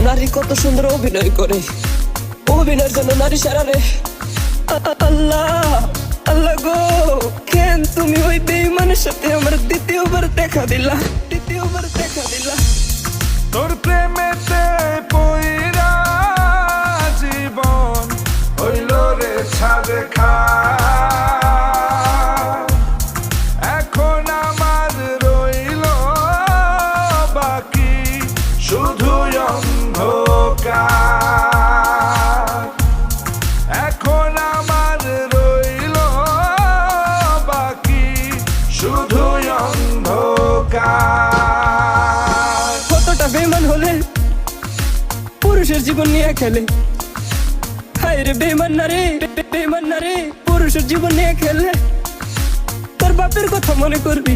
নারী কত সুন্দর অভিনয় করে, অভিনয়ের জন্য নারী সারা রে। আল্লাহ আল্লাহ গো, কেন তুমি ওই বেঈমানের সাথে আমার দ্বিতীয়বার দেখা দিলা, দ্বিতীয়বার দেখা দিলা। তোর প্রেমেতে পইরা জীবন হইল রে ছাদে খা। এখন আমার রইল বাকি শুধু অন্ধকার। এখন আমার রইল বাকি শুধু অন্ধকার। কতটা বেঈমান হলে পুরুষের জীবন নিয়ে খেলে। হায় রে বেঈমান নারী, বেঈমান নারী পুরুষের জীবন নিয়ে খেলে। তোর বাপের কথা মনে করবি,